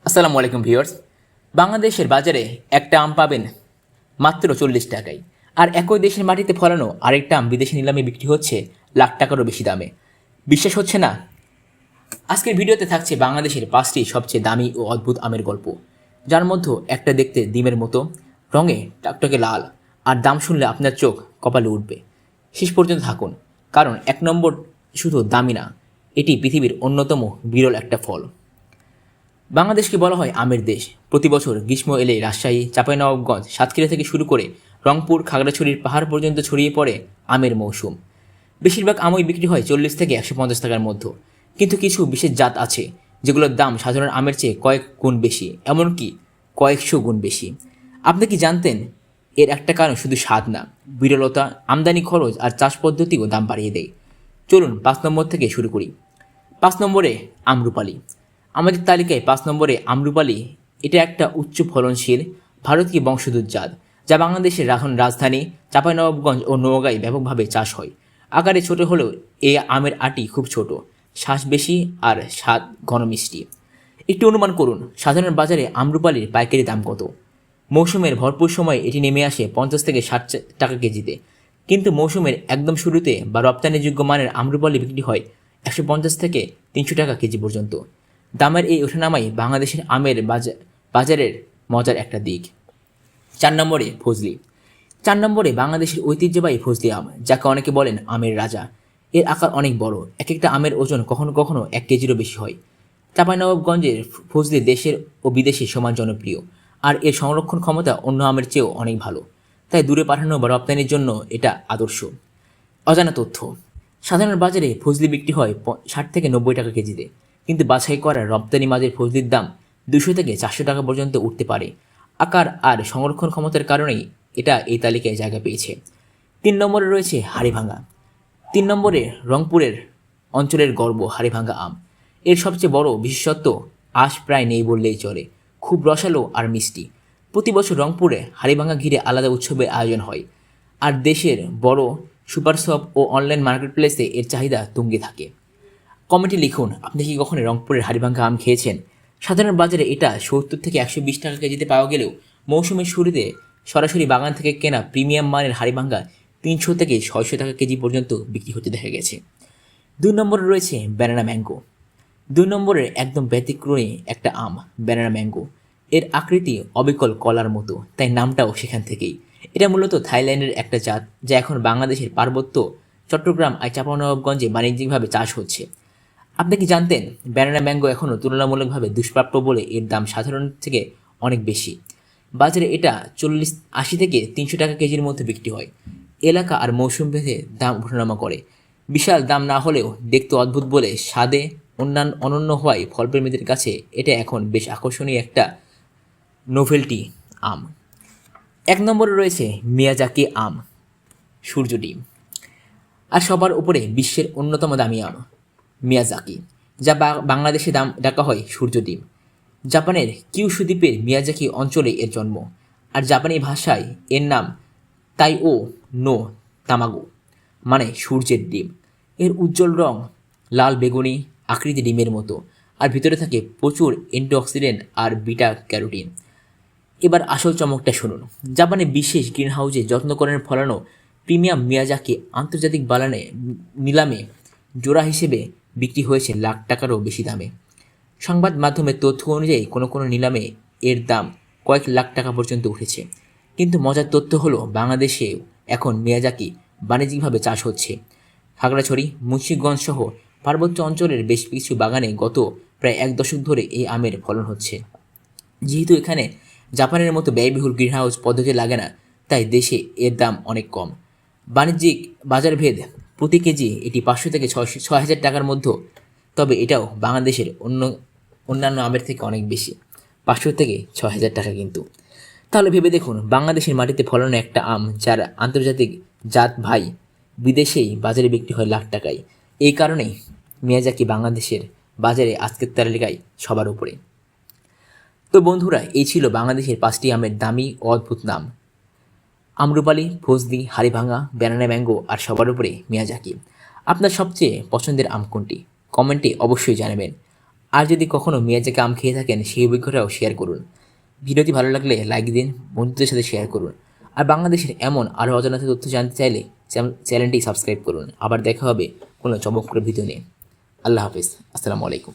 আসসালামু আলাইকুম ভিউয়ার্স। বাংলাদেশের বাজারে একটা আম পাবেন মাত্র 40 টাকায়, আর একই দেশের মাটিতে ফলানো আরেকটা আম বিদেশি নিলামে বিক্রি হচ্ছে লাখ টাকারও বেশি দামে। বিশ্বাস হচ্ছে না? আজকের ভিডিওতে থাকছে বাংলাদেশের 5টি সবচেয়ে দামি ও অদ্ভুত আমের গল্প, যার মধ্যে একটা দেখতে ডিমের মতো, রঙে টকটকে লাল, আর দাম শুনলে আপনার চোখ কপালে উঠবে। শেষ পর্যন্ত থাকুন, কারণ 1 নম্বর শুধু দামি না, এটি পৃথিবীর অন্যতম বিরল একটা ফল। বাংলাদেশকে বলা হয় আমের দেশ। প্রতি বছর গ্রীষ্ম এলে রাজশাহী, চাঁপাইনবাবগঞ্জ, সাতক্ষীরা থেকে শুরু করে রংপুর, খাগড়াছড়ির পাহাড় পর্যন্ত ছড়িয়ে পড়ে আমের মৌসুম। বেশিরভাগ আমই বিক্রি হয় 40 থেকে 150 টাকার মধ্যে, কিন্তু কিছু বিশেষ জাত আছে যেগুলোর দাম সাধারণ আমের চেয়ে কয়েক গুণ বেশি, এমনকি কয়েকশো গুণ বেশি। আপনি কি জানতেন এর একটা কারণ শুধু স্বাদ না, বিরলতা, আমদানি খরচ আর চাষ পদ্ধতিও দাম বাড়িয়ে দেয়। চলুন 5 নম্বর থেকে শুরু করি। 5 নম্বরে আমরুপালি। আমাদের তালিকায় 5 নম্বরে আমরুপালি। এটা একটা উচ্চ ফলনশীল ভারতীয় বংশোদ্ভূত জাত, যা বাংলাদেশের রাজধানী চাঁপাইনবাবগঞ্জ ও নওগাঁয় ব্যাপকভাবে চাষ হয়। আকারে ছোট হলেও এই আমের আটি খুব ছোট, শ্বাস বেশি আর স্বাদ ঘন মিষ্টি। একটু অনুমান করুন, সাধারণ বাজারে আমরুপালির পাইকারি দাম কত? মৌসুমের ভরপুর সময়ে এটি নেমে আসে 50 থেকে 60 টাকা কেজিতে, কিন্তু মৌসুমের একদম শুরুতে বা রপ্তানিযোগ্য মানের আমরুপালি বিক্রি হয় 150 থেকে 300 টাকা কেজি পর্যন্ত। দামের এই ওঠানামাই বাংলাদেশের আমের বাজারের মজার একটা দিক। 4 নম্বরে ফজলি। 4 নম্বরে বাংলাদেশের ঐতিহ্যবাহী ফজলি আম, যাকে অনেকে বলেন আমের রাজা। এর আকার অনেক বড়, এক একটা আমের ওজন কখনো কখনো 1 কেজিরও বেশি হয়। চাঁপাইনবাবগঞ্জের ফজলি দেশের ও বিদেশে সমান জনপ্রিয়, আর এর সংরক্ষণ ক্ষমতা অন্য আমের চেয়েও অনেক ভালো, তাই দূরে পাঠানো বা রপ্তানির জন্য এটা আদর্শ। অজানা তথ্য। সাধারণ বাজারে ফজলি বিক্রি হয় 60 থেকে 90 টাকা কেজিতে, কিন্তু বাছাই করা রপ্তানি মাঝের ফজলির দাম 200 থেকে 400 টাকা পর্যন্ত উঠতে পারে। আকার আর সংরক্ষণ ক্ষমতার কারণেই এটা এই তালিকায় জায়গা পেয়েছে। 3 নম্বরে রয়েছে হাড়িভাঙা। 3 নম্বরে রংপুরের অঞ্চলের গর্ব হাড়িভাঙা আম। এর সবচেয়ে বড় বিশেষত্ব, আঁশ প্রায় নেই বললেই চলে, খুব রসালো আর মিষ্টি। প্রতি বছর রংপুরে হাড়িভাঙা ঘিরে আলাদা উৎসবের আয়োজন হয়, আর দেশের বড় সুপার শপ ও অনলাইন মার্কেটপ্লেসে এর চাহিদা তুঙ্গে থাকে। কমেন্টে লিখুন, আপনি কি কখনো রংপুরের হাড়িভাঙা আম খেয়েছেন? সাধারণ বাজারে এটা 70 থেকে 120 টাকা কেজিতে পাওয়া গেলেও মৌসুমের শুরুতে সরাসরি বাগান থেকে কেনা প্রিমিয়াম মানের হাড়িভাঙা 300 থেকে 600 টাকা কেজি পর্যন্ত বিক্রি হতে দেখা গেছে। 2 নম্বরে রয়েছে ব্যানানা ম্যাঙ্গো। 2 নম্বরের একদম ব্যতিক্রমী একটা আম, ব্যানানা ম্যাঙ্গো। এর আকৃতি অবিকল কলার মতো, তাই নামটাও সেখান থেকেই। এটা মূলত থাইল্যান্ডের একটা জাত, যা এখন বাংলাদেশের পার্বত্য চট্টগ্রাম আর চাঁপাইনবাবগঞ্জে বাণিজ্যিকভাবে চাষ হচ্ছে। আপনি কি জানতেন ব্যানানা ম্যাঙ্গো এখনও তুলনামূলকভাবে দুষ্প্রাপ্য বলে এর দাম সাধারণ থেকে অনেক বেশি? বাজারে এটা 80 থেকে 300 টাকা কেজির মধ্যে বিক্রি হয়। এলাকা আর মৌসুম ভেদে দাম ওঠানামা করে। বিশাল দাম না হলেও দেখতে অদ্ভুত বলে স্বাদে অনন্য হওয়ায় ফলপ্রেমীদের কাছে এটা এখন বেশ আকর্ষণীয় একটা নোভেলটি আম। 1 নম্বরে রয়েছে মিয়াজাকি আম, সূর্য ডিম। আর সবার উপরে বিশ্বের অন্যতম দামি আম মিয়াজাকি, যা বাংলাদেশে দাম ডাকা হয় সূর্য ডিম। জাপানের কিউশু দ্বীপের মিয়াজাকি অঞ্চলে এর জন্ম, আর জাপানি ভাষায় এর নাম তাইও নো তামাগো, মানে সূর্যের ডিম। এর উজ্জ্বল রং লাল বেগুনি আকৃতি ডিমের মতো, আর ভিতরে থাকে প্রচুর অ্যান্টিঅক্সিডেন্ট আর বিটা ক্যারোটিন। এবার আসল চমকটা শুনুন। জাপানে বিশেষ গ্রিনহাউসে যত্ন করে ফলানো প্রিমিয়াম মিয়াজাকি আন্তর্জাতিক নিলামে জোড়া হিসেবে বিক্রি হয়েছে লাখ টাকারও বেশি দামে। সংবাদ মাধ্যমের তথ্য অনুযায়ী কোনো কোনো নিলামে এর দাম কয়েক লাখ টাকা পর্যন্ত উঠেছে। কিন্তু মজার তথ্য হলো, বাংলাদেশেও এখন মিয়াজাকি বাণিজ্যিকভাবে চাষ হচ্ছে। খাগড়াছড়ি, মুন্সিগঞ্জ সহ পার্বত্য অঞ্চলের বেশ কিছু বাগানে গত প্রায় 1 দশক ধরে এই আমের ফলন হচ্ছে। যেহেতু এখানে জাপানের মতো ব্যয়বহুল গ্রিনহাউস পদ্ধতি লাগে না, তাই দেশে এর দাম অনেক কম। বাণিজ্যিক বাজারভেদ প্রতি কেজি এটি 500 থেকে 6,000 টাকার মধ্যে, তবে এটাও বাংলাদেশের অন্যান্য আমের থেকে অনেক বেশি, 500 থেকে 6,000 টাকা কিন্তু। তাহলে ভেবে দেখুন, বাংলাদেশের মাটিতে ফলানো একটা আম যার আন্তর্জাতিক জাত ভাই, বিদেশেই বাজারে বিক্রি হয় লাখ টাকায়। এই কারণেই মিয়াজাকি বাংলাদেশের বাজারে আজকের তালিকায় সবার উপরে। তো বন্ধুরা, এই ছিল বাংলাদেশের 5টি আমের দামি ও অদ্ভুত নাম: আমরুপালি, ফজলি, হাড়িভাঙা, ব্যানানা ম্যাঙ্গো, আর সবার উপরে মিয়াজাকি। আপনার সবচেয়ে পছন্দের আম কোনটি? কমেন্টে অবশ্যই জানাবেন। আর যদি কখনও মেয়াজাকে আম খেয়ে থাকেন সেই অভিজ্ঞতাও শেয়ার করুন। ভিডিওটি ভালো লাগলে লাইক দিন, বন্ধুদের সাথে শেয়ার করুন। আর বাংলাদেশের এমন আরও অজানা তথ্য জানতে চাইলে চ্যানেলটি সাবস্ক্রাইব করুন। আবার দেখা হবে কোনো চমকপ্রদ ভিডিও নিয়ে। আল্লাহ হাফিজ। আসসালামু আলাইকুম।